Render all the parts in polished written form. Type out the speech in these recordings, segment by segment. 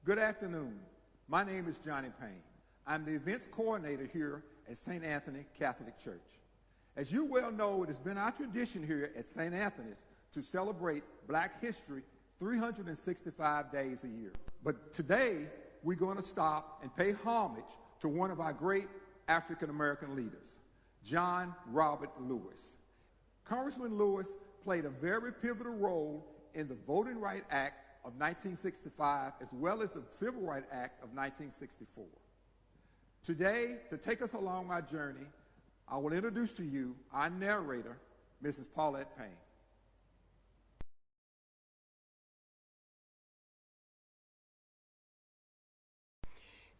Good afternoon. My name is Johnny Payne. I'm the events coordinator here at St. Anthony Catholic Church. As you well know, it has been our tradition here at St. Anthony's to celebrate Black history 365 days a year. But today, we're going to stop and pay homage to one of our great African American leaders, John Robert Lewis. Congressman Lewis played a very pivotal role in the Voting Rights Act of 1965, as well as the Civil Rights Act of 1964. Today, to take us along our journey, I will introduce to you our narrator, Mrs. Paulette Payne.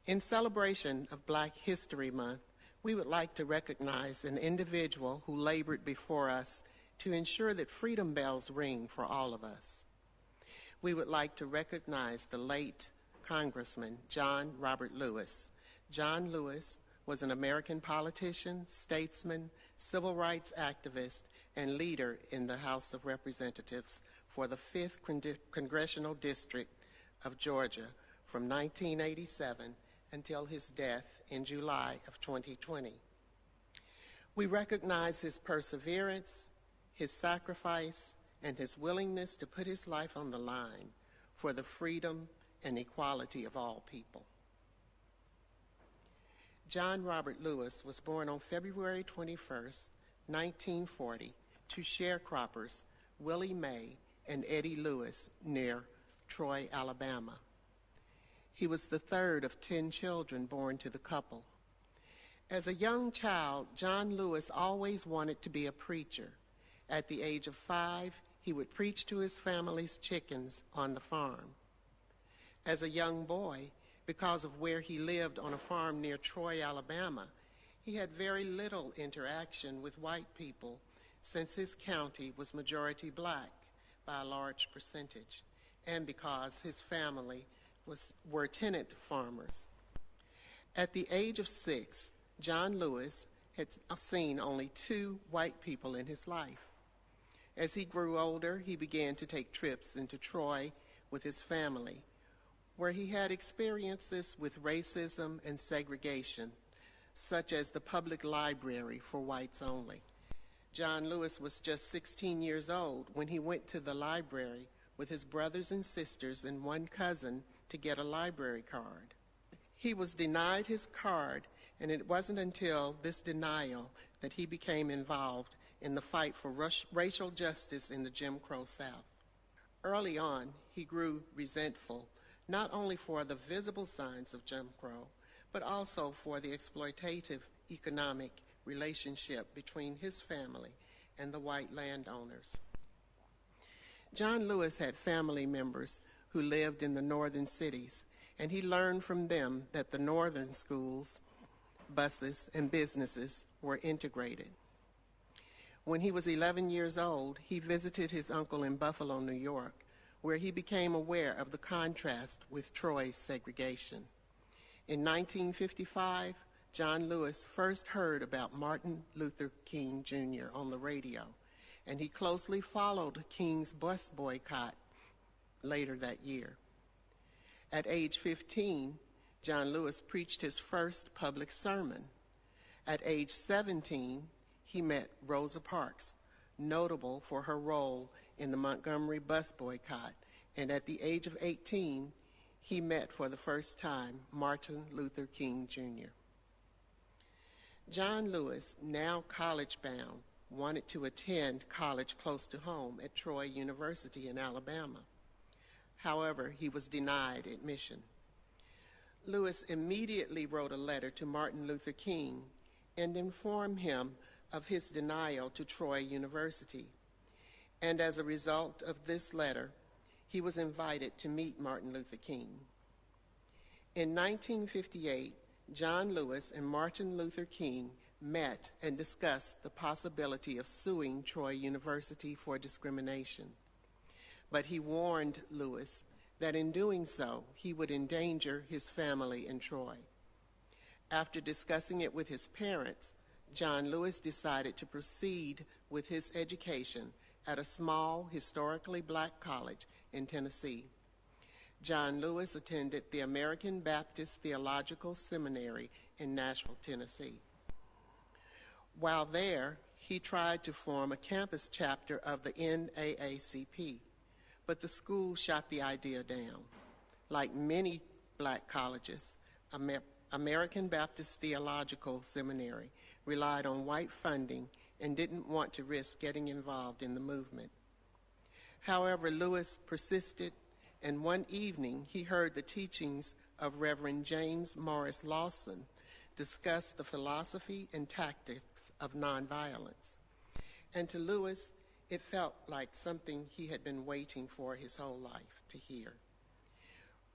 In celebration of Black History Month, we would like to recognize an individual who labored before us to ensure that freedom bells ring for all of us. We would like to recognize the late Congressman John Robert Lewis. John Lewis was an American politician, statesman, civil rights activist, and leader in the House of Representatives for the 5th Congressional District of Georgia from 1987 until his death in July of 2020. We recognize his perseverance, his sacrifice, and his willingness to put his life on the line for the freedom and equality of all people. John Robert Lewis was born on February 21st, 1940, to sharecroppers Willie May and Eddie Lewis near Troy, Alabama. He was the third of 10 children born to the couple. As a young child, John Lewis always wanted to be a preacher. At the age of 5, he would preach to his family's chickens on the farm. As a young boy, because of where he lived on a farm near Troy, Alabama, he had very little interaction with white people since his county was majority Black by a large percentage, and because his family were tenant farmers. At the age of 6, John Lewis had seen only 2 white people in his life. As he grew older, he began to take trips into Troy with his family, where he had experiences with racism and segregation, such as the public library for whites only. John Lewis was just 16 years old when he went to the library with his brothers and sisters and one cousin to get a library card. He was denied his card, and it wasn't until this denial that he became involved in the fight for racial justice in the Jim Crow South. Early on, he grew resentful, not only for the visible signs of Jim Crow, but also for the exploitative economic relationship between his family and the white landowners. John Lewis had family members who lived in the northern cities, and he learned from them that the northern schools, buses, and businesses were integrated. When he was 11 years old, he visited his uncle in Buffalo, New York, where he became aware of the contrast with Troy's segregation. In 1955, John Lewis first heard about Martin Luther King Jr. on the radio, and he closely followed King's bus boycott later that year. At age 15, John Lewis preached his first public sermon. At age 17, he met Rosa Parks, notable for her role in the Montgomery bus boycott, and at the age of 18, he met for the first time Martin Luther King Jr. John Lewis, now college-bound, wanted to attend college close to home at Troy University in Alabama. However, he was denied admission. Lewis immediately wrote a letter to Martin Luther King and informed him of his denial to Troy University. And as a result of this letter, he was invited to meet Martin Luther King. In 1958, John Lewis and Martin Luther King met and discussed the possibility of suing Troy University for discrimination. But he warned Lewis that in doing so, he would endanger his family in Troy. After discussing it with his parents, John Lewis decided to proceed with his education at a small, historically Black college in Tennessee. John Lewis attended the American Baptist Theological Seminary in Nashville, Tennessee. While there, he tried to form a campus chapter of the NAACP, but the school shot the idea down. Like many black colleges, American Baptist Theological Seminary relied on white funding and didn't want to risk getting involved in the movement. However, Lewis persisted, and one evening he heard the teachings of Reverend James Morris Lawson discuss the philosophy and tactics of nonviolence. And to Lewis, it felt like something he had been waiting for his whole life to hear.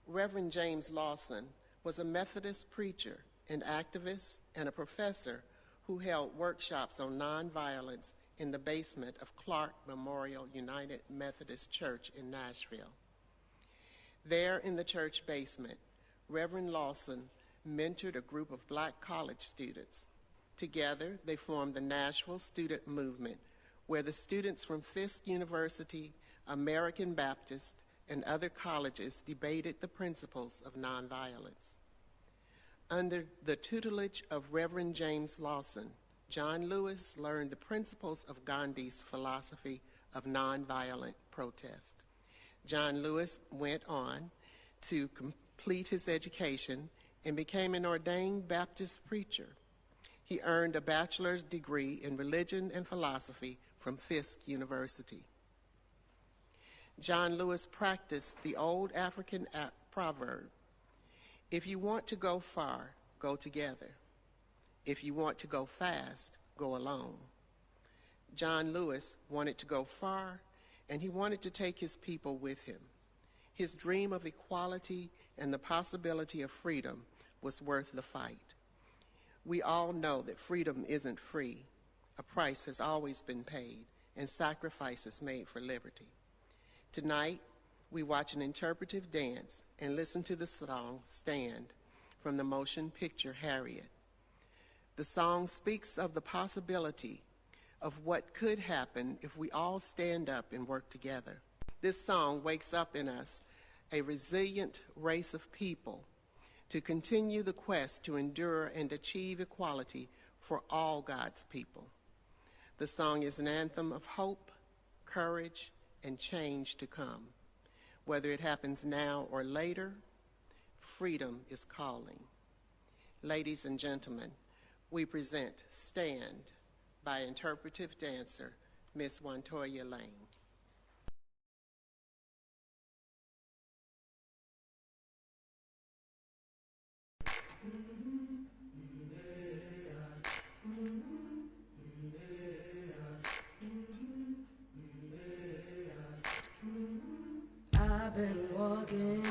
Reverend James Lawson was a Methodist preacher, an activist, and a professor who held workshops on nonviolence in the basement of Clark Memorial United Methodist Church in Nashville. There in the church basement, Reverend Lawson mentored a group of black college students. Together, they formed the Nashville Student Movement, where the students from Fisk University, American Baptist, and other colleges debated the principles of nonviolence. Under the tutelage of Reverend James Lawson, John Lewis learned the principles of Gandhi's philosophy of nonviolent protest. John Lewis went on to complete his education and became an ordained Baptist preacher. He earned a bachelor's degree in religion and philosophy from Fisk University. John Lewis practiced the old African proverb, "If you want to go far, go together. If you want to go fast, go alone." John Lewis wanted to go far, and he wanted to take his people with him. His dream of equality and the possibility of freedom was worth the fight. We all know that freedom isn't free. A price has always been paid, and sacrifices made for liberty. Tonight, we watch an interpretive dance and listen to the song "Stand" from the motion picture Harriet. The song speaks of the possibility of what could happen if we all stand up and work together. This song wakes up in us a resilient race of people to continue the quest to endure and achieve equality for all God's people. The song is an anthem of hope, courage, and change to come. Whether it happens now or later, freedom is calling. Ladies and gentlemen, we present "Stand" by interpretive dancer Miss Wantoya Lane. I've been walking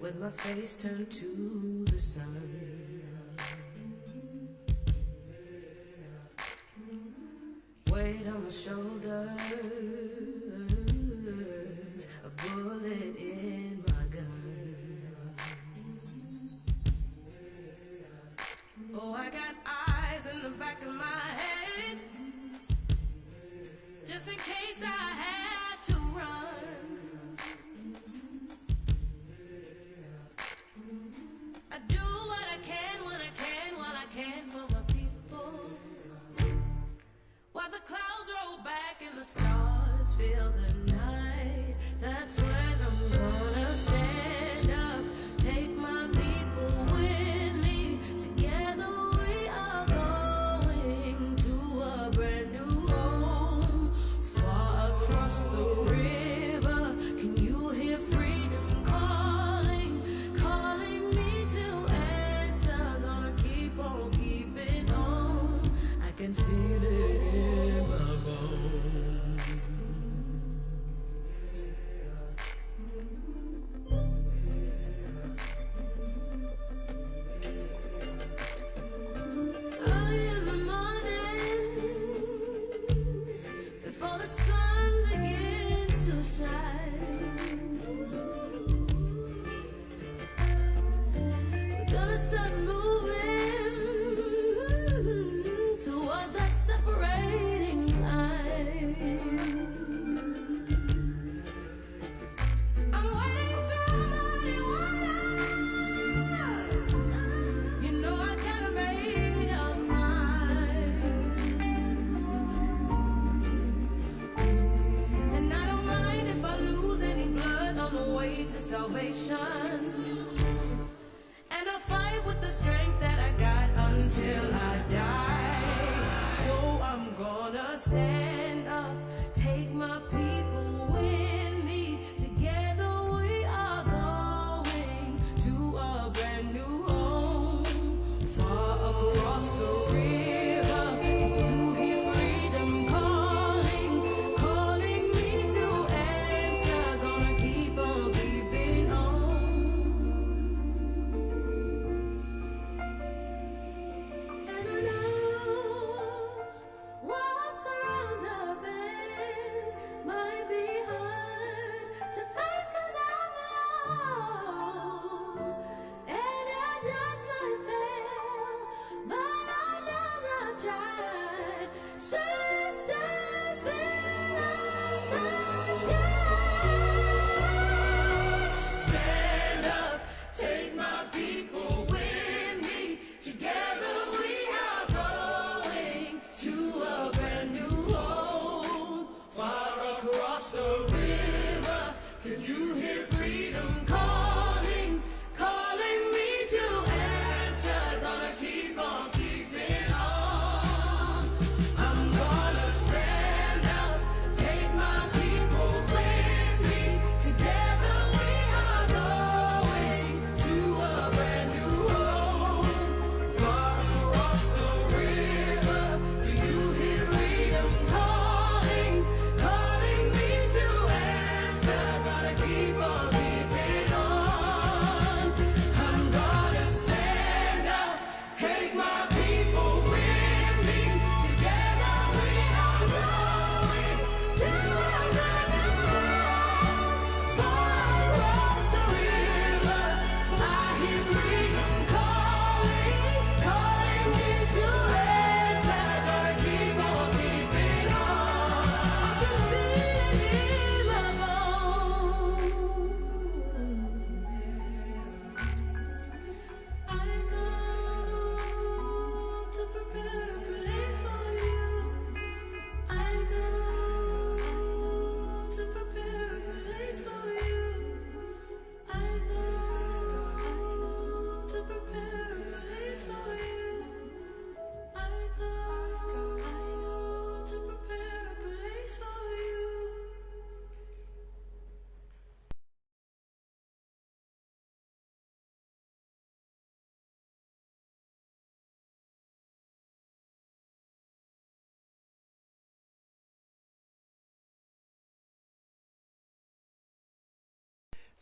with my face turned to the sun, weight on my shoulders, a bullet in my gun. Oh, I got eyes in the back of my head, just in case I have to run. I do what I can when I can, while I can for my people. While the clouds roll back and the stars fill the night, that's when I'm gonna stand up, take my people with me. Together we are going to a brand new home, far across the river. Can you hear freedom calling, calling me to answer? Gonna keep on keeping on. I can feel it in my bones.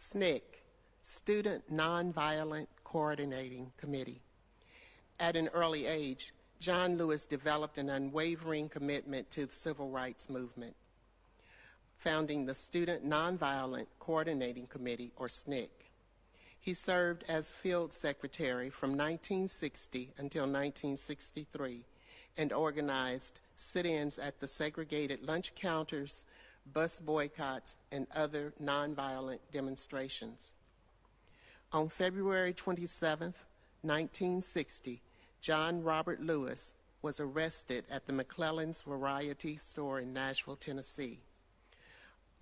SNCC, Student Nonviolent Coordinating Committee. At an early age, John Lewis developed an unwavering commitment to the civil rights movement, founding the Student Nonviolent Coordinating Committee, or SNCC. He served as field secretary from 1960 until 1963 and organized sit-ins at the segregated lunch counters, bus boycotts, and other nonviolent demonstrations. On February 27, 1960, John Robert Lewis was arrested at the McClellan's Variety Store in Nashville, Tennessee.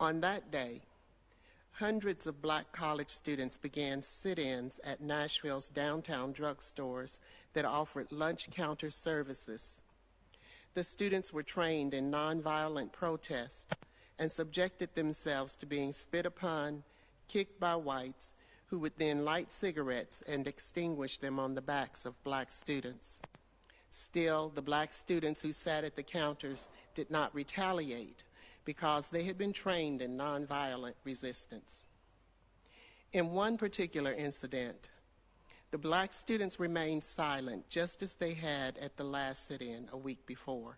On that day, hundreds of black college students began sit-ins at Nashville's downtown drugstores that offered lunch counter services. The students were trained in nonviolent protest and subjected themselves to being spit upon, kicked by whites, who would then light cigarettes and extinguish them on the backs of black students. Still, the black students who sat at the counters did not retaliate because they had been trained in nonviolent resistance. In one particular incident, the black students remained silent just as they had at the last sit-in a week before.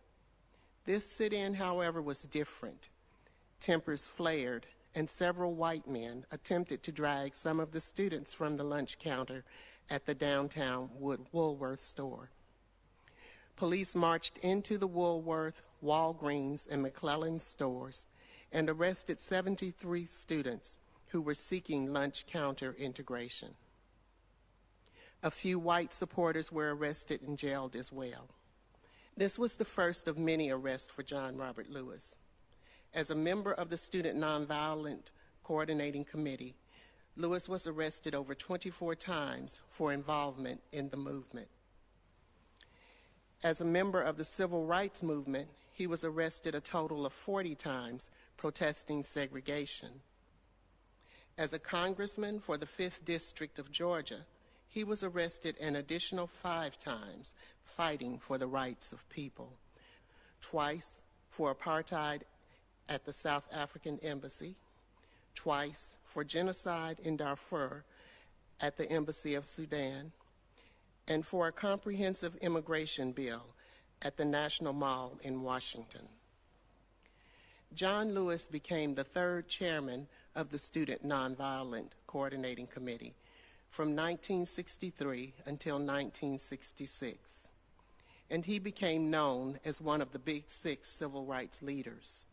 This sit-in, however, was different. Tempers flared, and several white men attempted to drag some of the students from the lunch counter at the downtown Woolworth store. Police marched into the Woolworth, Walgreens, and McClellan stores and arrested 73 students who were seeking lunch counter integration. A few white supporters were arrested and jailed as well. This was the first of many arrests for John Robert Lewis. As a member of the Student Nonviolent Coordinating Committee, Lewis was arrested over 24 times for involvement in the movement. As a member of the civil rights movement, he was arrested a total of 40 times protesting segregation. As a congressman for the 5th District of Georgia, he was arrested an additional 5 times fighting for the rights of people, twice for apartheid at the South African Embassy, twice for genocide in Darfur at the Embassy of Sudan, and for a comprehensive immigration bill at the National Mall in Washington. John Lewis became the 3rd chairman of the Student Nonviolent Coordinating Committee from 1963 until 1966, and he became known as one of the Big Six civil rights leaders.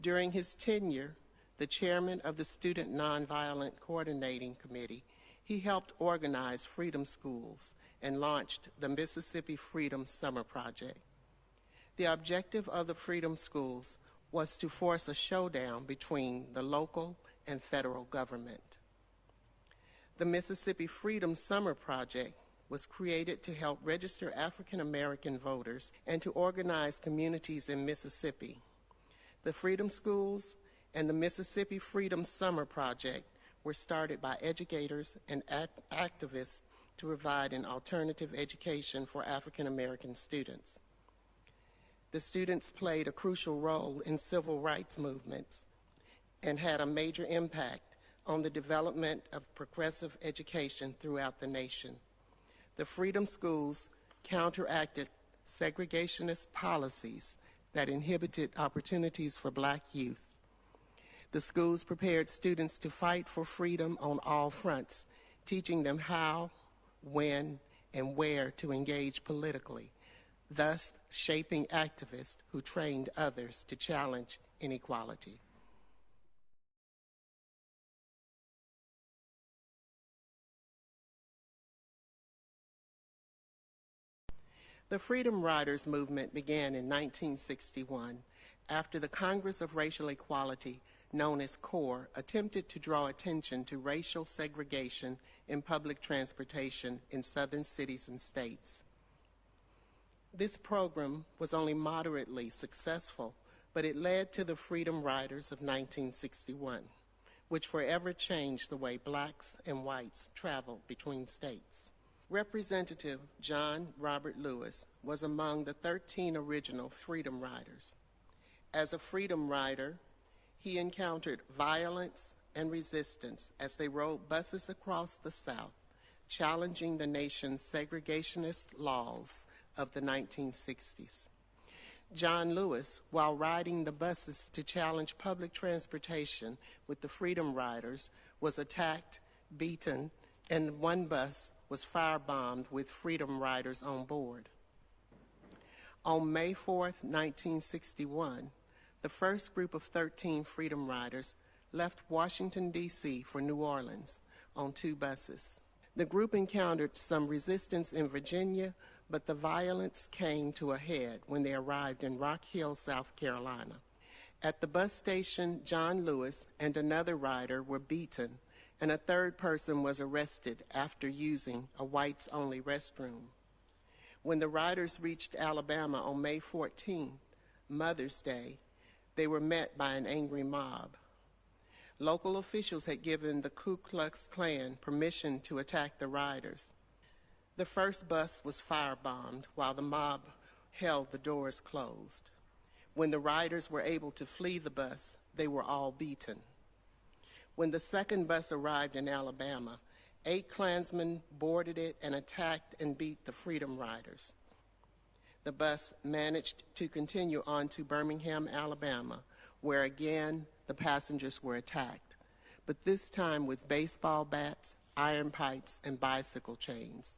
During his tenure, the chairman of the Student Nonviolent Coordinating Committee, he helped organize freedom schools and launched the Mississippi Freedom Summer Project. The objective of the freedom schools was to force a showdown between the local and federal government. The Mississippi Freedom Summer Project was created to help register African American voters and to organize communities in Mississippi. The freedom schools and the Mississippi Freedom Summer Project were started by educators and activists to provide an alternative education for African American students. The students played a crucial role in civil rights movements and had a major impact on the development of progressive education throughout the nation. The freedom schools counteracted segregationist policies that inhibited opportunities for black youth. The schools prepared students to fight for freedom on all fronts, teaching them how, when, and where to engage politically, thus shaping activists who trained others to challenge inequality. The Freedom Riders movement began in 1961 after the Congress of Racial Equality, known as CORE, attempted to draw attention to racial segregation in public transportation in southern cities and states. This program was only moderately successful, but it led to the Freedom Riders of 1961, which forever changed the way blacks and whites traveled between states. Representative John Robert Lewis was among the 13 original Freedom Riders. As a Freedom Rider, he encountered violence, and resistance as they rode buses across the South, challenging the nation's segregationist laws of the 1960s. John Lewis, while riding the buses to challenge public transportation with the Freedom Riders, was attacked, beaten, and one bus was firebombed with Freedom Riders on board. On May 4, 1961, the first group of 13 Freedom Riders left Washington, D.C. for New Orleans on 2 buses. The group encountered some resistance in Virginia, but the violence came to a head when they arrived in Rock Hill, South Carolina. At the bus station, John Lewis and another rider were beaten, and a third person was arrested after using a whites-only restroom. When the riders reached Alabama on May 14, Mother's Day, they were met by an angry mob. Local officials had given the Ku Klux Klan permission to attack the riders. The first bus was firebombed while the mob held the doors closed. When the riders were able to flee the bus, they were all beaten. When the second bus arrived in Alabama, 8 Klansmen boarded it and attacked and beat the Freedom Riders. The bus managed to continue on to Birmingham, Alabama, where again the passengers were attacked, but this time with baseball bats, iron pipes, and bicycle chains.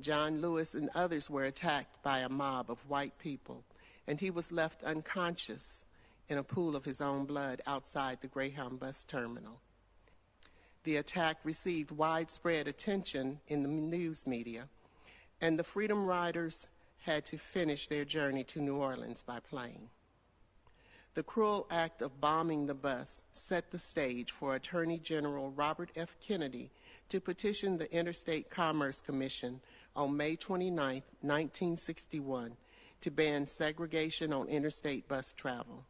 John Lewis and others were attacked by a mob of white people, and he was left unconscious in a pool of his own blood outside the Greyhound bus terminal. The attack received widespread attention in the news media, and the Freedom Riders had to finish their journey to New Orleans by plane. The cruel act of bombing the bus set the stage for Attorney General Robert F. Kennedy to petition the Interstate Commerce Commission on May 29, 1961, to ban segregation on interstate bus travel.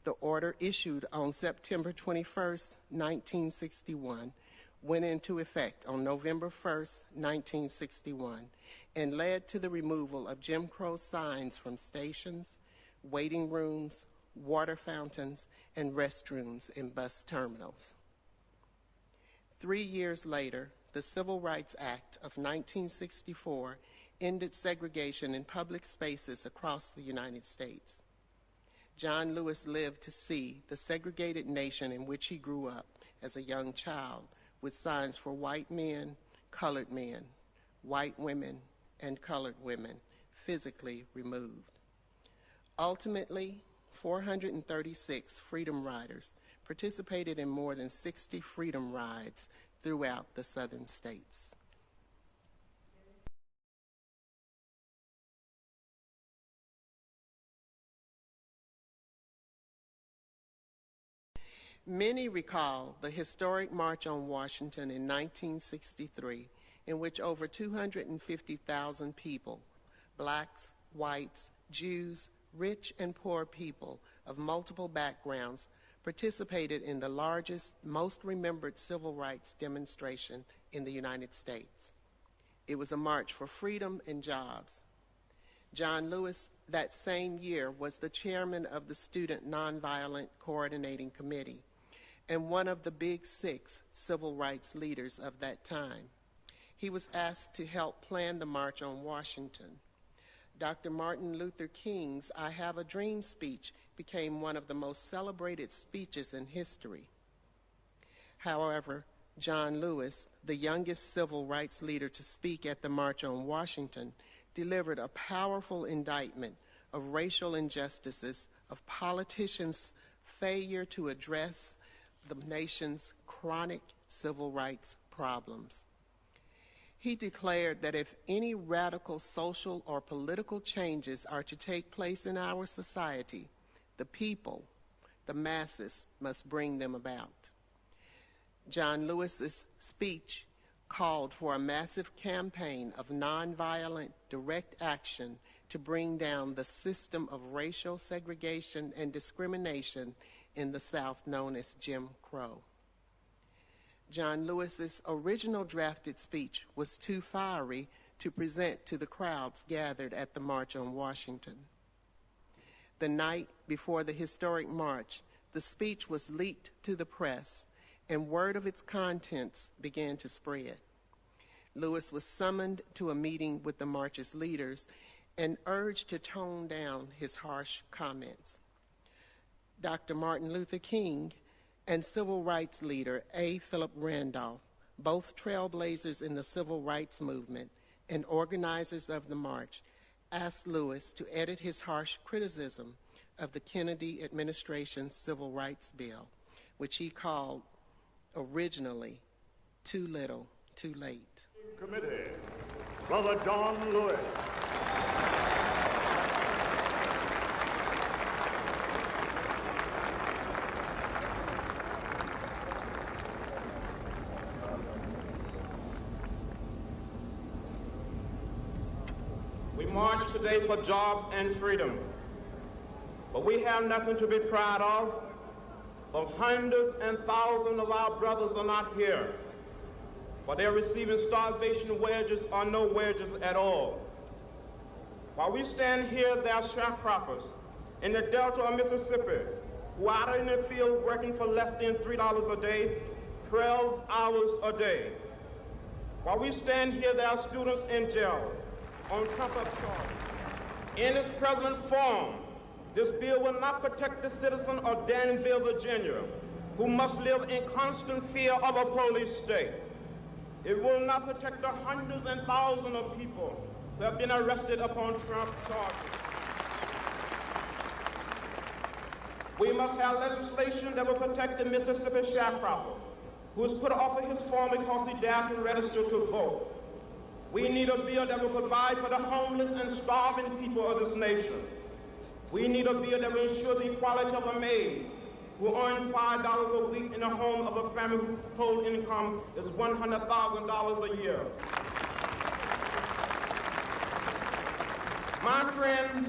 The order issued on September 21, 1961, went into effect on November 1, 1961, and led to the removal of Jim Crow signs from stations, waiting rooms, water fountains, and restrooms in bus terminals. 3 years later, the Civil Rights Act of 1964 ended segregation in public spaces across the United States. John Lewis lived to see the segregated nation in which he grew up as a young child, with signs for white men, colored men, white women, and colored women physically removed. Ultimately, 436 Freedom Riders participated in more than 60 freedom rides throughout the southern states. Many recall the historic March on Washington in 1963, in which over 250,000 people, blacks, whites, Jews, rich and poor people of multiple backgrounds, participated in the largest, most remembered civil rights demonstration in the United States. It was a march for freedom and jobs. John Lewis, that same year, was the chairman of the Student Nonviolent Coordinating Committee and one of the Big Six civil rights leaders of that time. He was asked to help plan the March on Washington. Dr. Martin Luther King's I Have a Dream speech became one of the most celebrated speeches in history. However, John Lewis, the youngest civil rights leader to speak at the March on Washington, delivered a powerful indictment of racial injustices, of politicians' failure to address the nation's chronic civil rights problems. He declared that if any radical social or political changes are to take place in our society, the people, the masses, must bring them about. John Lewis's speech called for a massive campaign of nonviolent direct action to bring down the system of racial segregation and discrimination in the South known as Jim Crow. John Lewis's original drafted speech was too fiery to present to the crowds gathered at the March on Washington. The night before the historic march, The speech was leaked to the press, and word of its contents began to spread. Lewis was summoned to a meeting with the march's leaders and urged to tone down his harsh comments. Dr. Martin Luther King and civil rights leader A. Philip Randolph, both trailblazers in the civil rights movement and organizers of the march, asked Lewis to edit his harsh criticism of the Kennedy administration's civil rights bill, which he called originally Too Little, Too Late. Committee, Brother John Lewis. We march today for jobs and freedom, but we have nothing to be proud of, for hundreds and thousands of our brothers are not here, for they're receiving starvation wages or no wages at all. While we stand here, there are sharecroppers in the Delta of Mississippi who are out in the field working for less than $3 a day, 12 hours a day. While we stand here, there are students in jail on trumped-up charges. In its present form, this bill will not protect the citizen of Danville, Virginia, who must live in constant fear of a police state. It will not protect the hundreds and thousands of people who have been arrested upon Trump charges. We must have legislation that will protect the Mississippi sharecropper, who is put off of his form because he dared to register to vote. We need a bill that will provide for the homeless and starving people of this nation. We need a bill that will ensure the equality of a maid who earns $5 a week in the home of a family whose total income is $100,000 a year. My friends,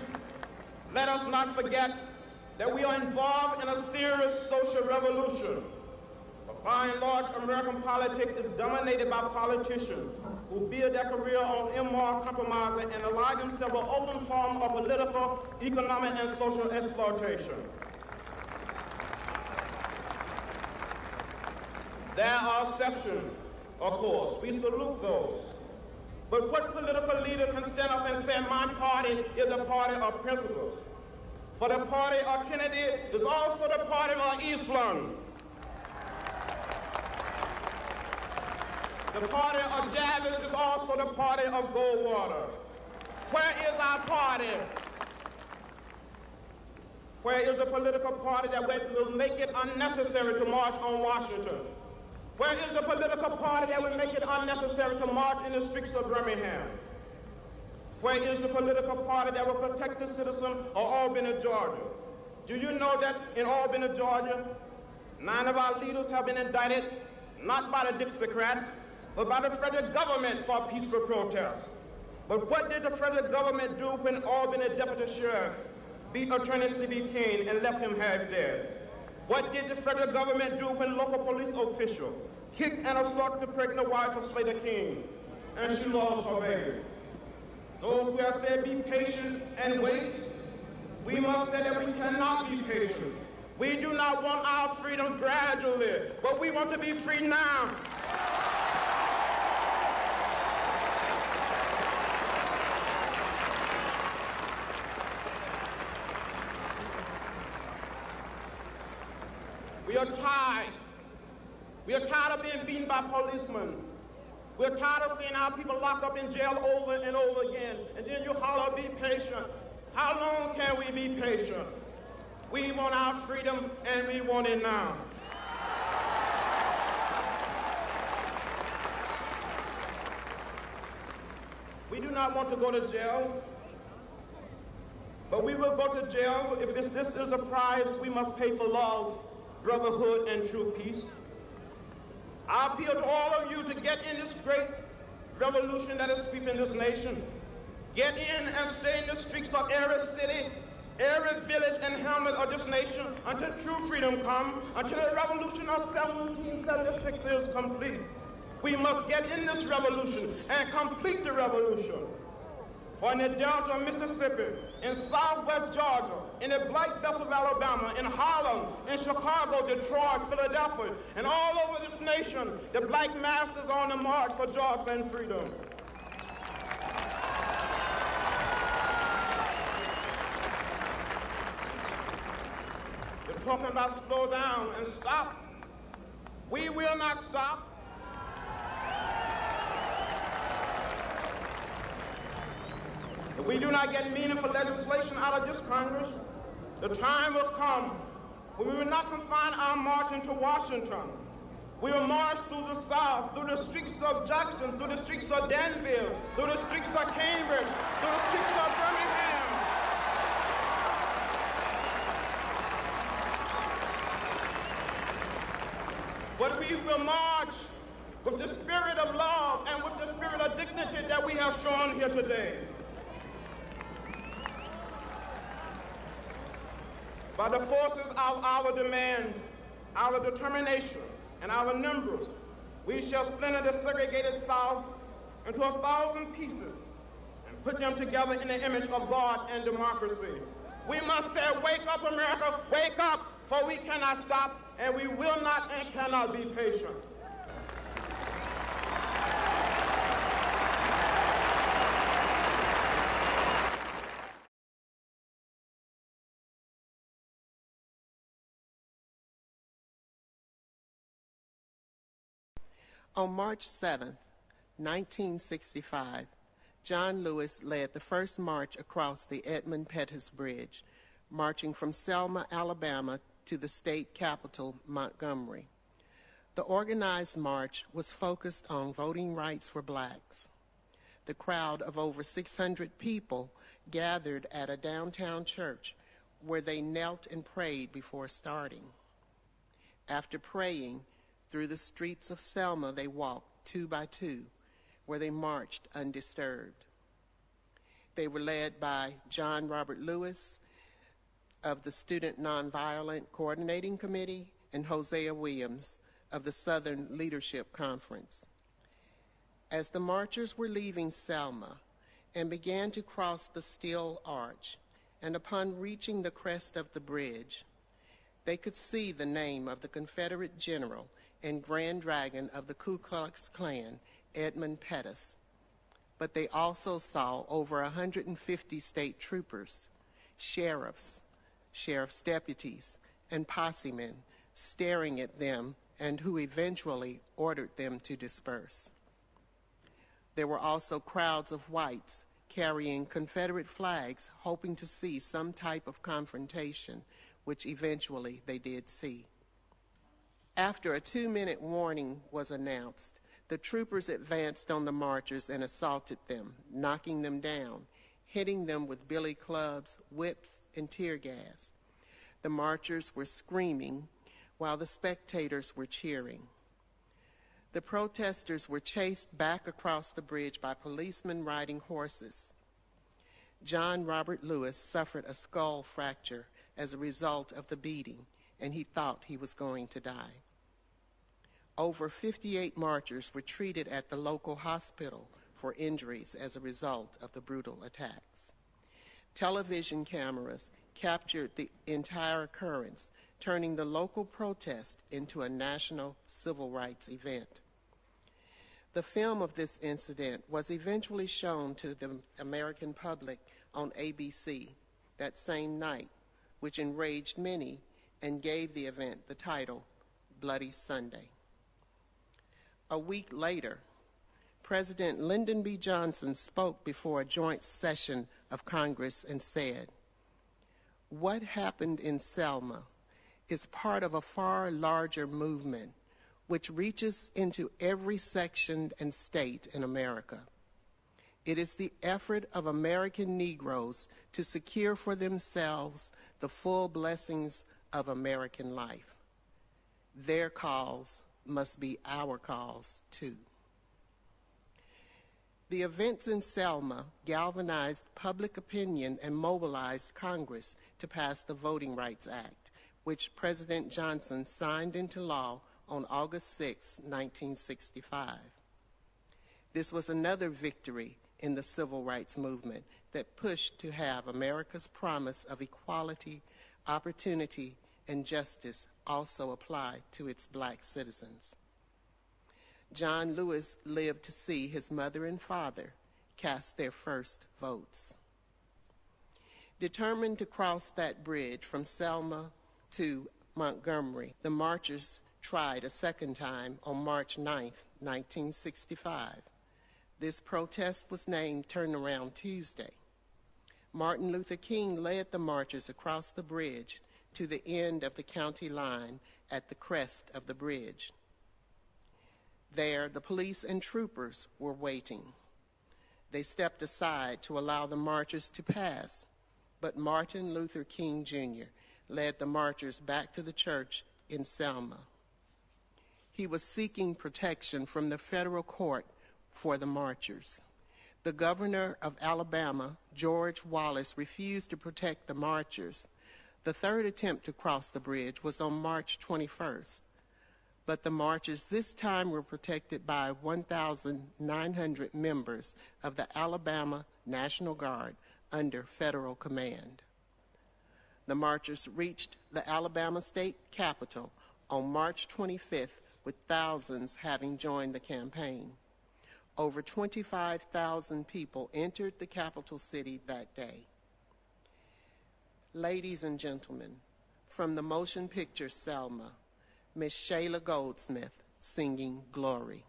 let us not forget that we are involved in a serious social revolution. By and large, American politics is dominated by politicians who build their career on immoral compromise and allow themselves an open form of political, economic, and social exploitation. There are exceptions, of course. We salute those. But what political leader can stand up and say, my party is a party of principles? For the party of Kennedy is also the party of Eastland. The party of Jarvis is also the party of Goldwater. Where is our party? Where is the political party that will make it unnecessary to march on Washington? Where is the political party that will make it unnecessary to march in the streets of Birmingham? Where is the political party that will protect the citizen of Albany, Georgia? Do you know that in Albany, Georgia, 9 of our leaders have been indicted, not by the Dixiecrats, but by the federal government for peaceful protest? But what did the federal government do when Albany Deputy Sheriff beat Attorney C.B. King and left him half dead? What did the federal government do when local police officials kicked and assaulted the pregnant wife of Slater King and she lost her baby? Those who have said be patient and wait, we must say that we cannot be patient. We do not want our freedom gradually, but we want to be free now. We are tired. We are tired of being beaten by policemen. We are tired of seeing our people locked up in jail over and over again. And then you holler, be patient. How long can we be patient? We want our freedom, and we want it now. We do not want to go to jail, but we will go to jail if this is the price we must pay for love, brotherhood, and true peace. I appeal to all of you to get in this great revolution that is sweeping this nation. Get in and stay in the streets of every city, every village and hamlet of this nation until true freedom comes, until the revolution of 1776 is complete. We must get in this revolution and complete the revolution. or in the Delta of Mississippi, in Southwest Georgia, in the Black Belt of Alabama, in Harlem, in Chicago, Detroit, Philadelphia, and all over this nation, the black masses on the march for jobs and freedom. They're talking about slow down and stop. We will not stop. If we do not get meaningful legislation out of this Congress, the time will come when we will not confine our marching to Washington. We will march through the South, through the streets of Jackson, through the streets of Danville, through the streets of Cambridge, through the streets of Birmingham. But we will march with the spirit of love and with the spirit of dignity that we have shown here today. By the forces of our demand, our determination, and our numbers, we shall splinter the segregated South into 1,000 pieces and put them together in the image of God and democracy. We must say, wake up, America, wake up, for we cannot stop, and we will not and cannot be patient. On March 7, 1965, John Lewis led the first march across the Edmund Pettus Bridge, marching from Selma, Alabama, to the state capital, Montgomery. The organized march was focused on voting rights for blacks. The crowd of over 600 people gathered at a downtown church where they knelt and prayed before starting. After praying, through the streets of Selma, they walked 2 by 2, where they marched undisturbed. They were led by John Robert Lewis of the Student Nonviolent Coordinating Committee and Hosea Williams of the Southern Leadership Conference. As the marchers were leaving Selma and began to cross the steel arch, and upon reaching the crest of the bridge, they could see the name of the Confederate general and Grand Dragon of the Ku Klux Klan, Edmund Pettus. But they also saw over 150 state troopers, sheriffs, sheriff's deputies, and possemen staring at them, and who eventually ordered them to disperse. There were also crowds of whites carrying Confederate flags, hoping to see some type of confrontation, which eventually they did see. After a 2-minute warning was announced, the troopers advanced on the marchers and assaulted them, knocking them down, hitting them with billy clubs, whips, and tear gas. The marchers were screaming while the spectators were cheering. The protesters were chased back across the bridge by policemen riding horses. John Robert Lewis suffered a skull fracture as a result of the beating, and he thought he was going to die. Over 58 marchers were treated at the local hospital for injuries as a result of the brutal attacks. Television cameras captured the entire occurrence, turning the local protest into a national civil rights event. The film of this incident was eventually shown to the American public on ABC that same night, which enraged many and gave the event the title Bloody Sunday. A week later, President Lyndon B. Johnson spoke before a joint session of Congress and said, "What happened in Selma is part of a far larger movement which reaches into every section and state in America. It is the effort of American Negroes to secure for themselves the full blessings of American life. Their cause must be our cause, too." The events in Selma galvanized public opinion and mobilized Congress to pass the Voting Rights Act, which President Johnson signed into law on August 6, 1965. This was another victory in the civil rights movement that pushed to have America's promise of equality, opportunity, and justice also apply to its black citizens. John Lewis lived to see his mother and father cast their first votes. Determined to cross that bridge from Selma to Montgomery, the marchers tried a second time on March 9, 1965. This protest was named Turnaround Tuesday. Martin Luther King led the marchers across the bridge to the end of the county line at the crest of the bridge. There, the police and troopers were waiting. They stepped aside to allow the marchers to pass, but Martin Luther King Jr. led the marchers back to the church in Selma. He was seeking protection from the federal court for the marchers. The governor of Alabama, George Wallace, refused to protect the marchers. The third attempt to cross the bridge was on March 21st, but the marchers this time were protected by 1,900 members of the Alabama National Guard under federal command. The marchers reached the Alabama State Capitol on March 25th, with thousands having joined the campaign. Over 25,000 people entered the capital city that day. Ladies and gentlemen, from the motion picture Selma, Miss Shayla Goldsmith singing Glory.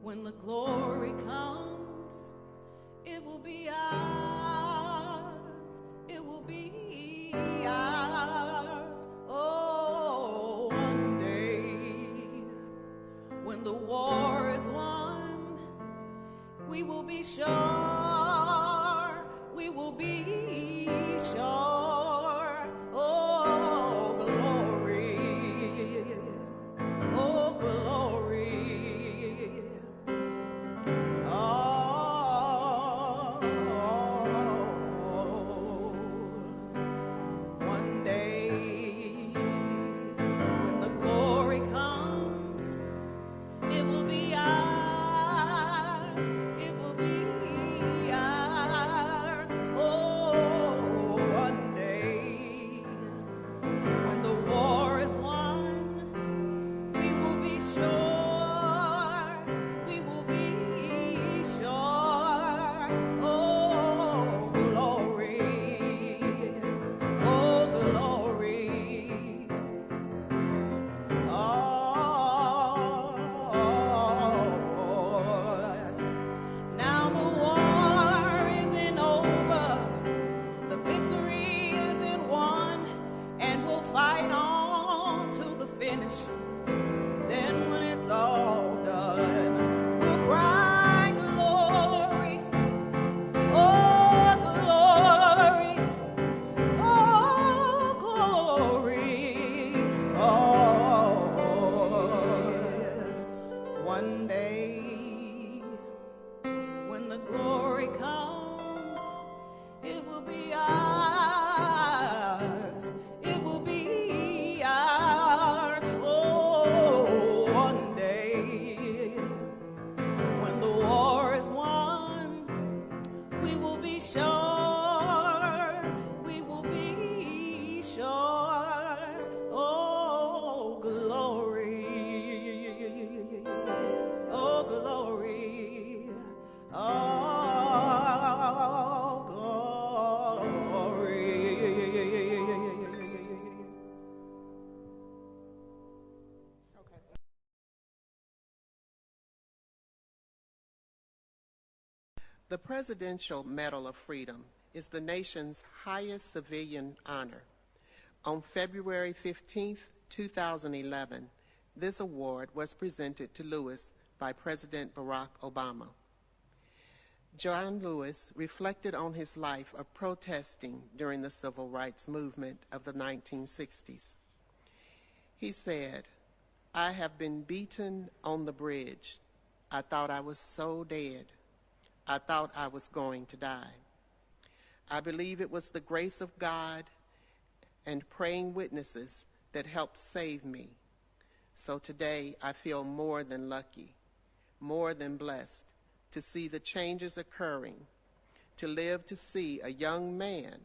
When the glory comes, it will be ours, it will be ours. Oh, one day, when the war is won, we will be sure, we will be sure. Oh, glory, oh, glory. The Presidential Medal of Freedom is the nation's highest civilian honor. On February 15, 2011, This award was presented to Lewis by President Barack Obama. John Lewis reflected on his life of protesting during the civil rights movement of the 1960s. He said, "I have been beaten on the bridge. I thought I was so dead. I thought I was going to die. I believe it was the grace of God and praying witnesses that helped save me. So today I feel more than lucky, more than blessed to see the changes occurring, to live to see a young man,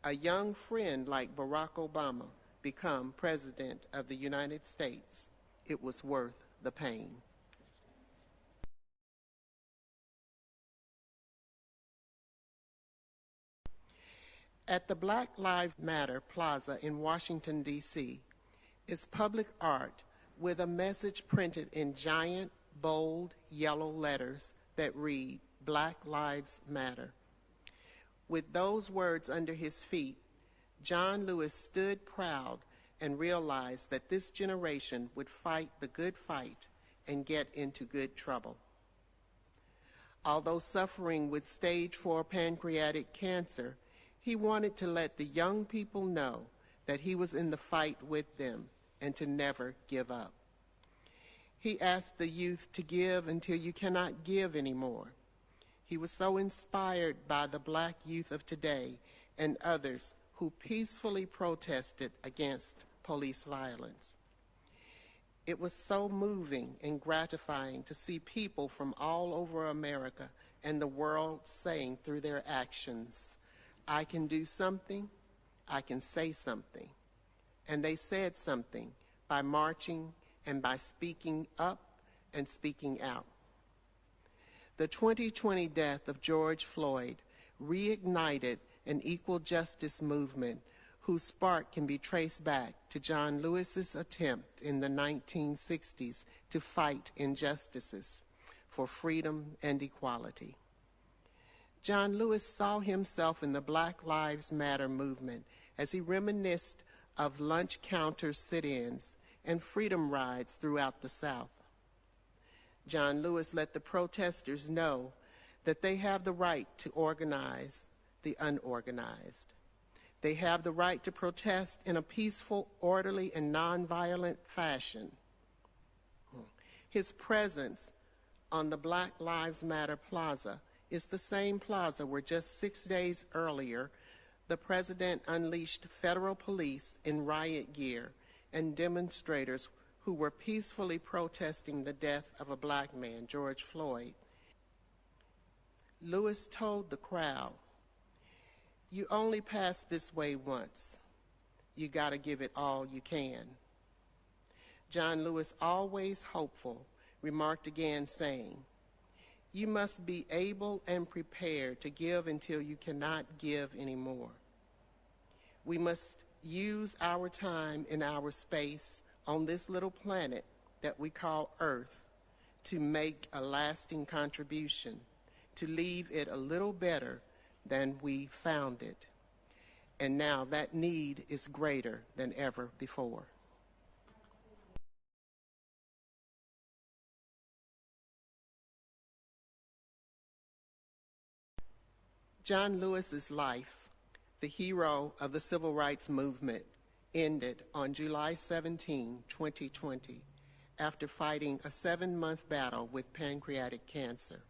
a young friend like Barack Obama become President of the United States. It was worth the pain." At the Black Lives Matter Plaza in Washington, D.C., is public art with a message printed in giant, bold, yellow letters that read, "Black Lives Matter." With those words under his feet, John Lewis stood proud and realized that this generation would fight the good fight and get into good trouble. Although suffering with stage 4 pancreatic cancer, he wanted to let the young people know that he was in the fight with them and to never give up. He asked the youth to give until you cannot give anymore. He was so inspired by the black youth of today and others who peacefully protested against police violence. It was so moving and gratifying to see people from all over America and the world saying through their actions, "I can do something, I can say something." And they said something by marching and by speaking up and speaking out. The 2020 death of George Floyd reignited an equal justice movement whose spark can be traced back to John Lewis's attempt in the 1960s to fight injustices for freedom and equality. John Lewis saw himself in the Black Lives Matter movement as he reminisced of lunch counter sit-ins and freedom rides throughout the South. John Lewis let the protesters know that they have the right to organize the unorganized. They have the right to protest in a peaceful, orderly, and nonviolent fashion. His presence on the Black Lives Matter Plaza is the same plaza where just 6 days earlier, the president unleashed federal police in riot gear and demonstrators who were peacefully protesting the death of a black man, George Floyd. Lewis told the crowd, "You only pass this way once. You gotta give it all you can." John Lewis, always hopeful, remarked again saying, "You must be able and prepared to give until you cannot give anymore. We must use our time and our space on this little planet that we call Earth to make a lasting contribution, to leave it a little better than we found it. And now that need is greater than ever before." John Lewis's life, the hero of the civil rights movement, ended on July 17, 2020, after fighting a 7-month battle with pancreatic cancer.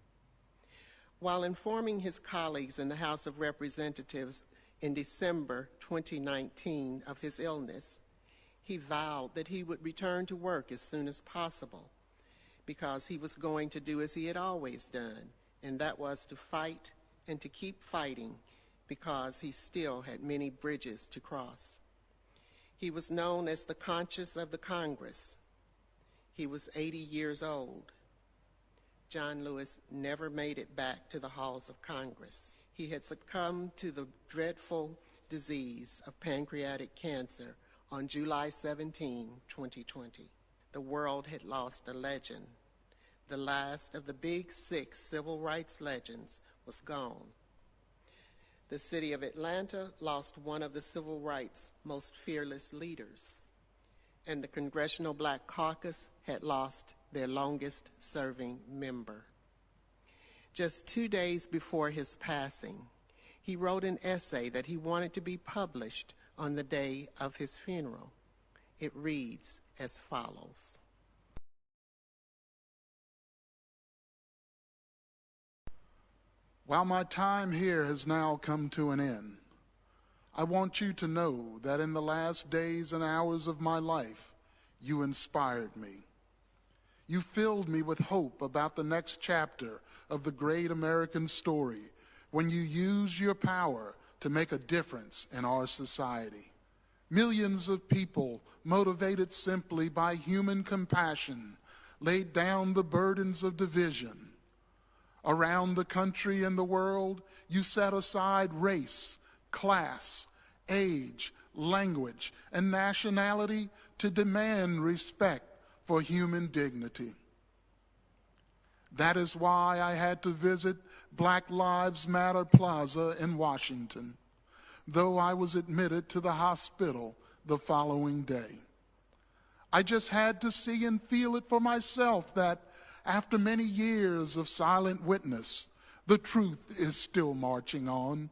While informing his colleagues in the House of Representatives in December 2019 of his illness, he vowed that he would return to work as soon as possible because he was going to do as he had always done, and that was to fight and to keep fighting because he still had many bridges to cross. He was known as the conscience of the Congress. He was 80 years old. John Lewis never made it back to the halls of Congress. He had succumbed to the dreadful disease of pancreatic cancer on July 17, 2020. The world had lost a legend. The last of the big 6 civil rights legends was gone. The city of Atlanta lost one of the civil rights' most fearless leaders. and the Congressional Black Caucus had lost their longest-serving member. Just 2 days before his passing, he wrote an essay that he wanted to be published on the day of his funeral. It reads as follows. While my time here has now come to an end, I want you to know that in the last days and hours of my life, you inspired me. You filled me with hope about the next chapter of the great American story when you use your power to make a difference in our society. Millions of people, motivated simply by human compassion, laid down the burdens of division. Around the country and the world, you set aside race, class, age, language, and nationality to demand respect for human dignity. That is why I had to visit Black Lives Matter Plaza in Washington, though I was admitted to the hospital the following day. I just had to see and feel it for myself that after many years of silent witness, the truth is still marching on.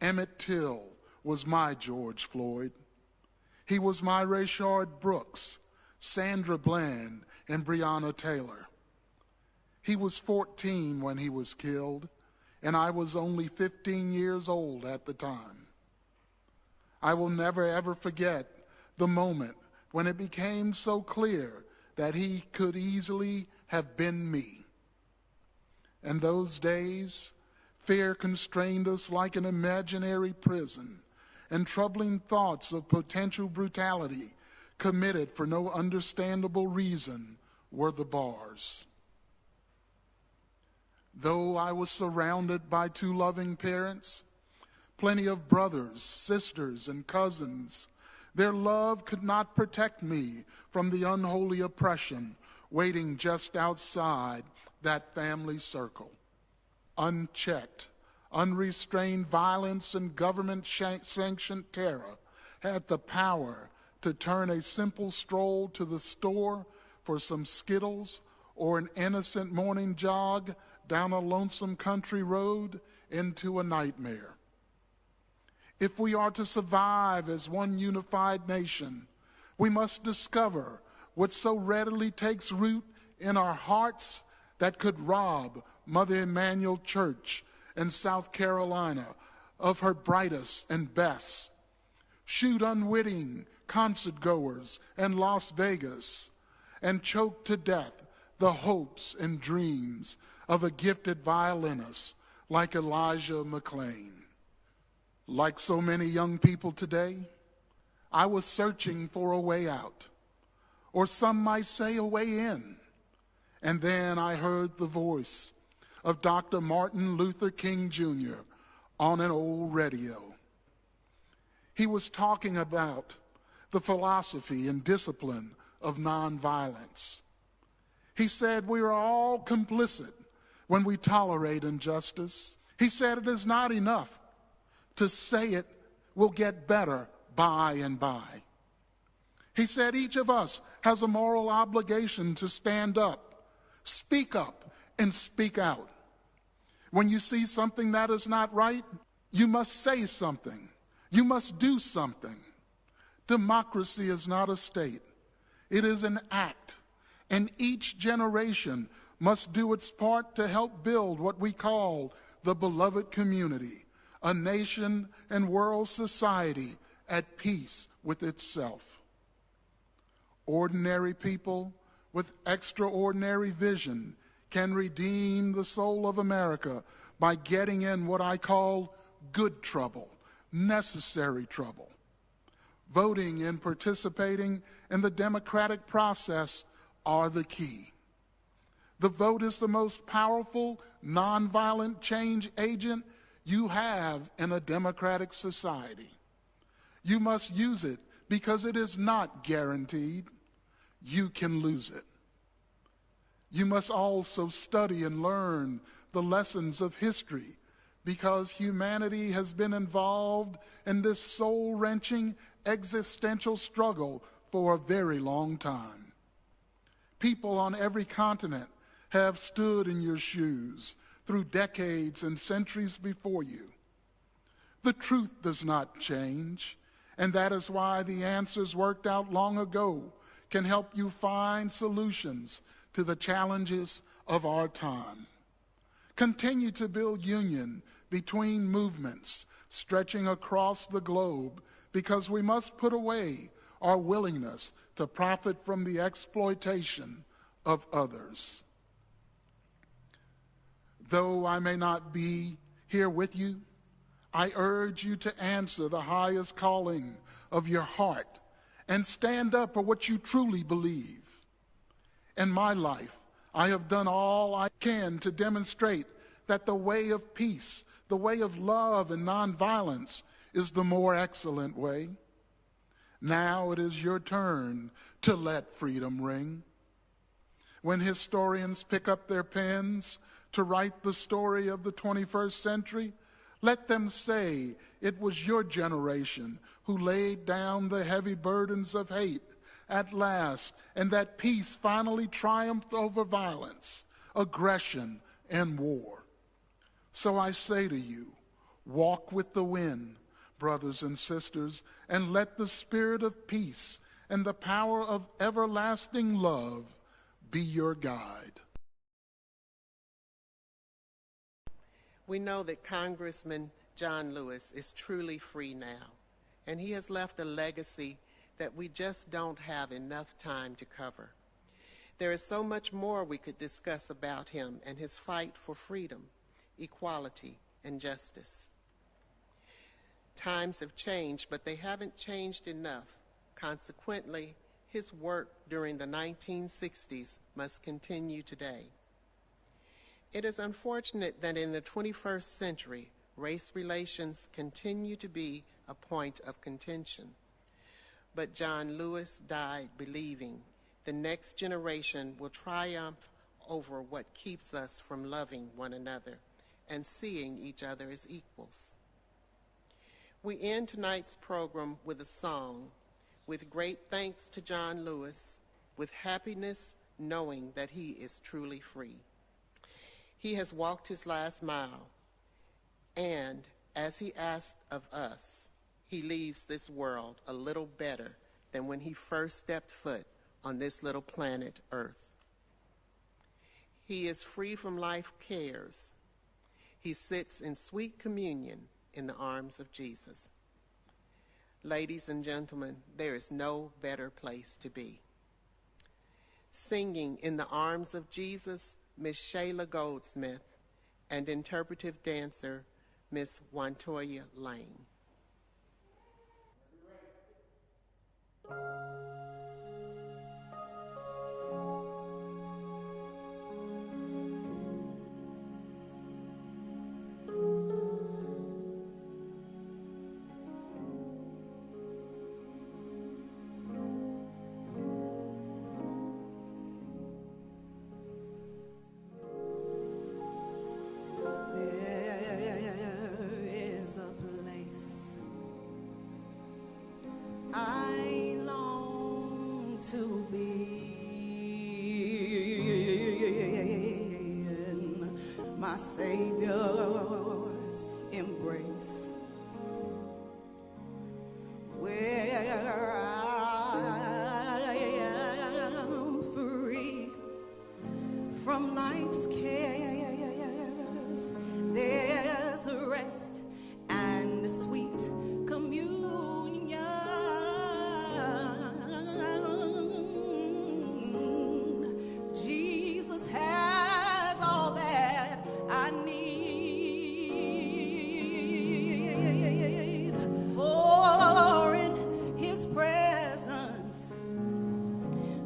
Emmett Till was my George Floyd. He was my Rayshard Brooks, Sandra Bland, and Breonna Taylor. He was 14 when he was killed, and I was only 15 years old at the time. I will never ever forget the moment when it became so clear that he could easily have been me. And those days, fear constrained us like an imaginary prison, and troubling thoughts of potential brutality committed for no understandable reason were the bars. Though I was surrounded by two loving parents, plenty of brothers, sisters, and cousins, their love could not protect me from the unholy oppression waiting just outside that family circle. Unchecked, unrestrained violence and government-sanctioned terror had the power to turn a simple stroll to the store for some Skittles or an innocent morning jog down a lonesome country road into a nightmare. If we are to survive as one unified nation, we must discover what so readily takes root in our hearts that could rob Mother Emanuel Church in South Carolina of her brightest and best, shoot unwitting concert goers in Las Vegas, and choke to death the hopes and dreams of a gifted violinist like Elijah McClain. Like so many young people today, I was searching for a way out, or some might say a way in. And then I heard the voice of Dr. Martin Luther King Jr. on an old radio. He was talking about the philosophy and discipline of nonviolence. He said we are all complicit when we tolerate injustice. He said it is not enough to say it will get better by and by. He said each of us has a moral obligation to stand up, and speak out. When you see something that is not right, you must say something. You must do something. Democracy is not a state. It is an act, and each generation must do its part to help build what we call the beloved community, a nation and world society at peace with itself. Ordinary people with extraordinary vision can redeem the soul of America by getting in what I call good trouble, necessary trouble. Voting and participating in the democratic process are the key. The vote is the most powerful, nonviolent change agent you have in a democratic society. You must use it because it is not guaranteed. You can lose it. You must also study and learn the lessons of history because humanity has been involved in this soul-wrenching existential struggle for a very long time. People on every continent have stood in your shoes through decades and centuries before you. The truth does not change, and that is why the answers worked out long ago can help you find solutions to the challenges of our time. Continue to build union between movements stretching across the globe, because we must put away our willingness to profit from the exploitation of others. Though I may not be here with you, I urge you to answer the highest calling of your heart and stand up for what you truly believe. In my life, I have done all I can to demonstrate that the way of peace, the way of love and nonviolence is the more excellent way. Now it is your turn to let freedom ring. When historians pick up their pens to write the story of the 21st century, let them say it was your generation who laid down the heavy burdens of hate at last, and that peace finally triumphed over violence, aggression, and war. So I say to you, walk with the wind, brothers and sisters, and let the spirit of peace and the power of everlasting love be your guide. We know that Congressman John Lewis is truly free now, and he has left a legacy that we just don't have enough time to cover. There is so much more we could discuss about him and his fight for freedom, equality, and justice. Times have changed, but they haven't changed enough. Consequently, his work during the 1960s must continue today. It is unfortunate that in the 21st century, race relations continue to be a point of contention. But John Lewis died believing the next generation will triumph over what keeps us from loving one another and seeing each other as equals. We end tonight's program with a song, with great thanks to John Lewis, with happiness knowing that he is truly free. He has walked his last mile, and as he asked of us, he leaves this world a little better than when he first stepped foot on this little planet Earth. He is free from life cares. He sits in sweet communion in the arms of Jesus. Ladies and gentlemen, there is no better place to be. Singing in the arms of Jesus, Miss Shayla Goldsmith, and interpretive dancer, Miss Wantoya Lane. To be in my Savior's embrace, where I am free from life's cares. There's a rest and a sweet communion.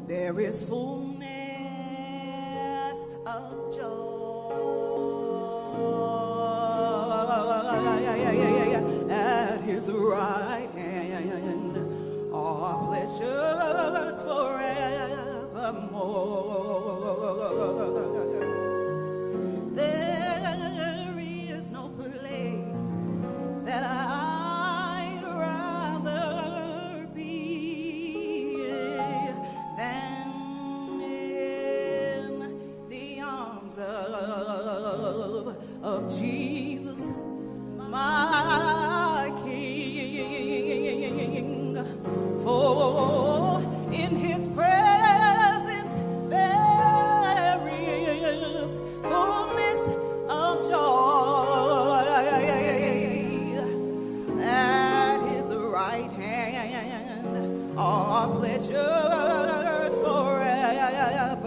There is fullness of joy at his right hand, are pleasures forevermore. There is no place that I'd rather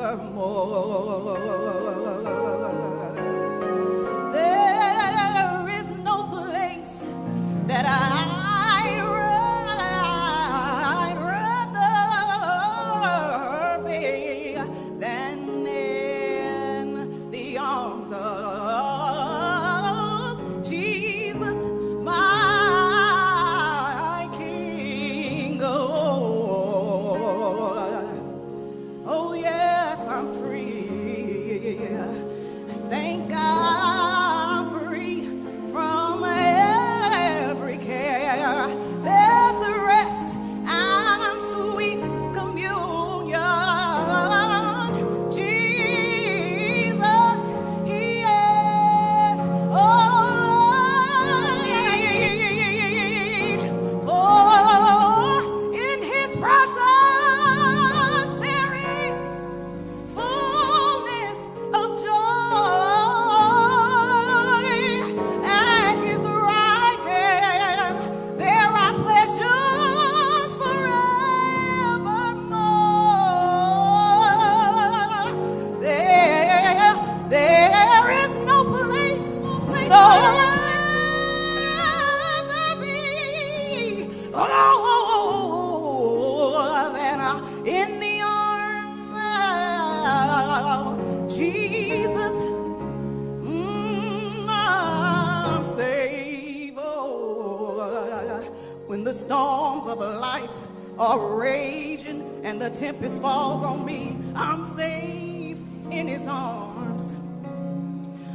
forevermore. There is no place that I'd rather be than in the arms of Jesus, my King. Oh yes, I'm free. Thank God I'm free from every care. There's a rest and sweet communion. Jesus, He is all I need. For in His presence there is fullness of joy. At His right hand there are pleasures forevermore. There is no place I'd rather be than in the arms of Jesus. I'm safe. When the storms of life are raging and the tempest falls on me, I'm safe in His arms.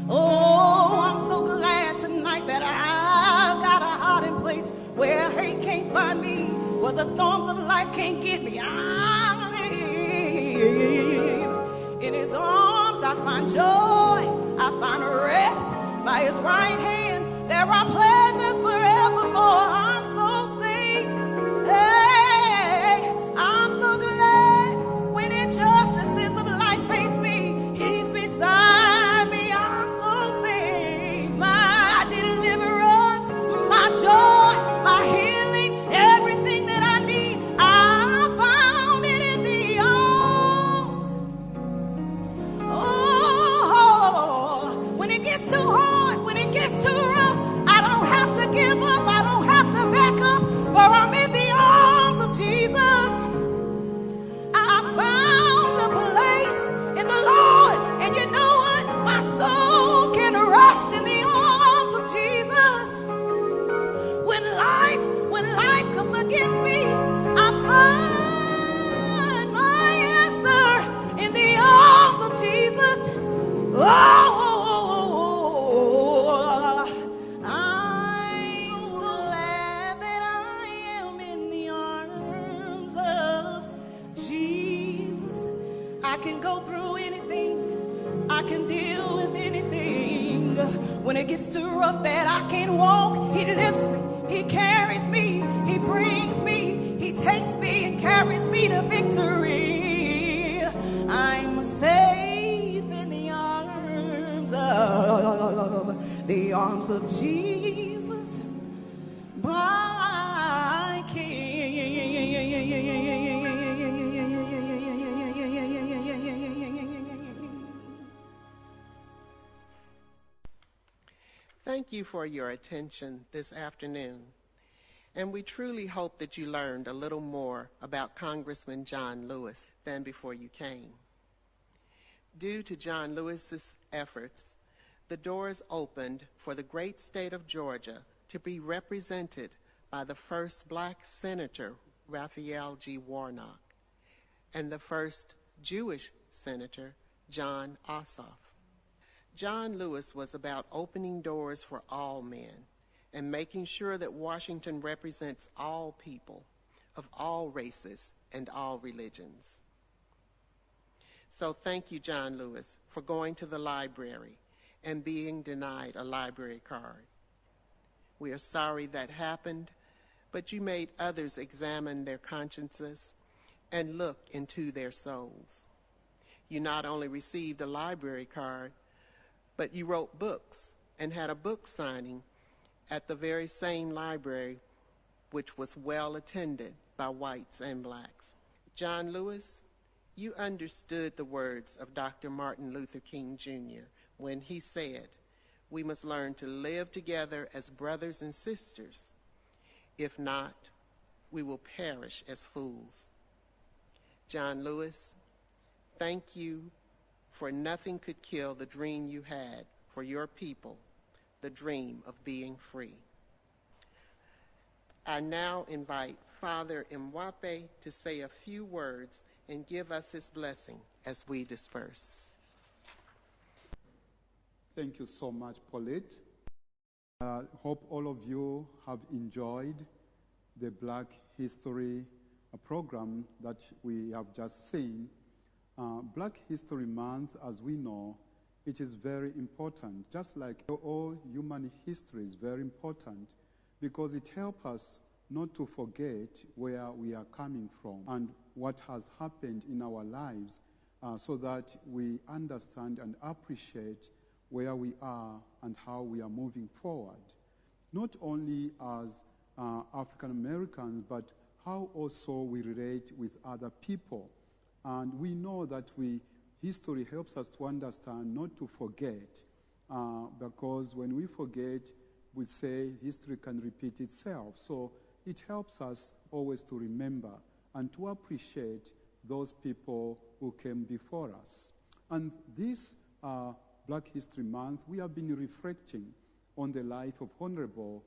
Oh, I'm so glad tonight that I've got a hiding place where hate can't find me, where the storms of life can't get me. I'm safe. In His arms I find joy, I find rest. By His right hand there are pleasures forevermore. I'm so safe. Hey, I'm so glad when injustices of life face me, He's beside me. I'm so safe. My deliverance, my joy, my healing, everything that I need, I found it in the arms. Oh, when it gets too hard, when it gets too rough, I don't have to give up, I don't have to back up, for I'm in the arms of Jesus. I found a place in the Lord, and you know what? My soul can rest in the arms of Jesus. When life comes against me, I find my answer in the arms of Jesus. Oh, I'm so glad that I am in the arms of Jesus. I can go through anything, I can deal with anything. When it gets too rough that I can't walk, He lifts me, He carries me, He brings me, He takes me and carries me to victory. I'm safe in the arms of Jesus, my King. Thank you for your attention this afternoon, and we truly hope that you learned a little more about Congressman John Lewis than before you came. Due to John Lewis's efforts, the doors opened for the great state of Georgia to be represented by the first black senator, Raphael G. Warnock, and the first Jewish senator, John Ossoff. John Lewis was about opening doors for all men and making sure that Washington represents all people of all races and all religions. So thank you, John Lewis, for going to the library and being denied a library card. We are sorry that happened, but you made others examine their consciences and look into their souls. You not only received a library card, but you wrote books and had a book signing at the very same library, which was well attended by whites and blacks. John Lewis, You understood the words of Dr. Martin Luther King Jr. when he said, "We must learn to live together as brothers and sisters. If not, we will perish as fools." John Lewis, thank you, for nothing could kill the dream you had for your people, the dream of being free. I now invite Father Mwape to say a few words and give us his blessing as we disperse. Thank you so much, Paulette. I hope all of you have enjoyed the Black History program that we have just seen. Black History Month, as we know, it is very important. Just like all human history is very important because it helps us not to forget where we are coming from and what has happened in our lives so that we understand and appreciate where we are and how we are moving forward. Not only as African Americans, but how also we relate with other people. And we know that history helps us to understand not to forget, because when we forget, we say history can repeat itself. So it helps us always to remember and to appreciate those people who came before us. And this Black History Month, we have been reflecting on the life of Honorable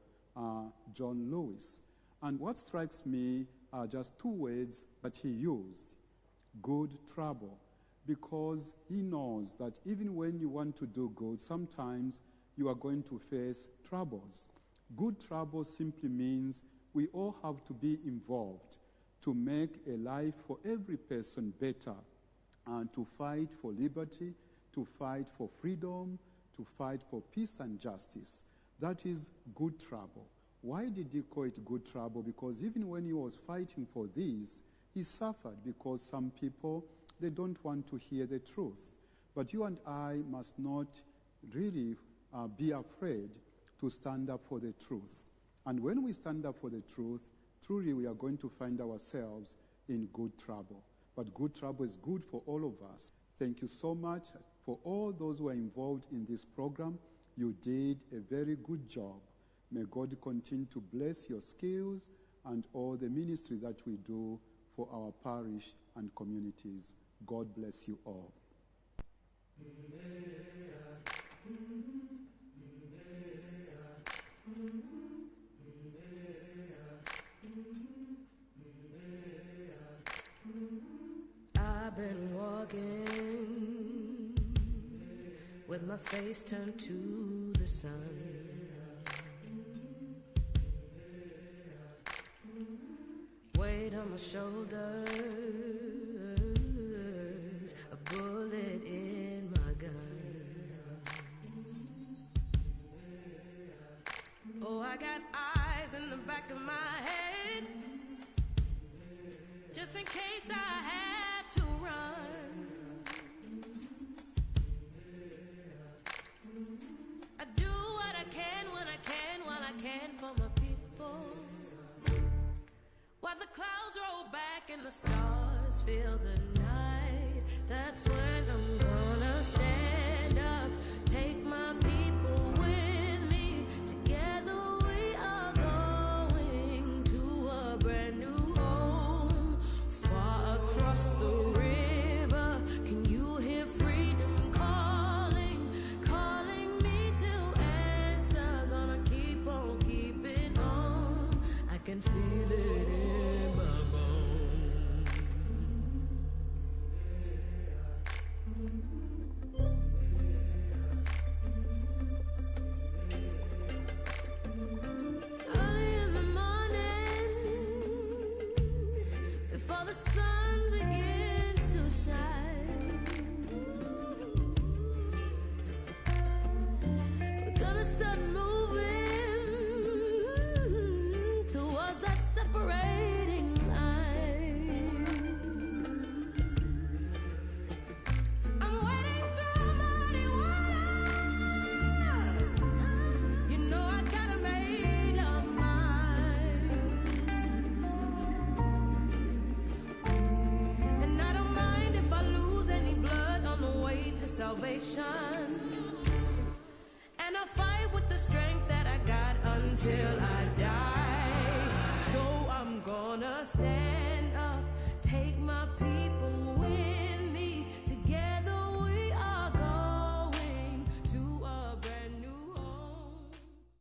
John Lewis. And what strikes me are just two words that he used: good trouble. Because he knows that even when you want to do good, sometimes you are going to face troubles. Good trouble simply means we all have to be involved to make a life for every person better, and to fight for liberty, to fight for freedom, to fight for peace and justice. That is good trouble. Why did he call it good trouble? Because even when he was fighting for this, he suffered because some people, they don't want to hear the truth. But you and I must not really be afraid to stand up for the truth. And when we stand up for the truth, truly we are going to find ourselves in good trouble. But good trouble is good for all of us. Thank you so much for all those who are involved in this program. You did a very good job. May God continue to bless your skills and all the ministry that we do for our parish and communities. God bless you all. I've been walking with my face turned to the sun. Weight on my shoulders, a bullet in my gun. Oh, I got eyes in the back of my head, just in case I have to run. I do what I can when I can, while I can for my people. While the clouds roll back and the stars fill the night, that's when I'm gonna stand up, take my people with me. Together we are going to a brand new home, far across the river. Can you hear freedom calling, calling me to answer? Gonna keep on keeping on. I can feel it. I'm waiting. salvation. And I fight with the strength that I got until I die. So I'm gonna stand.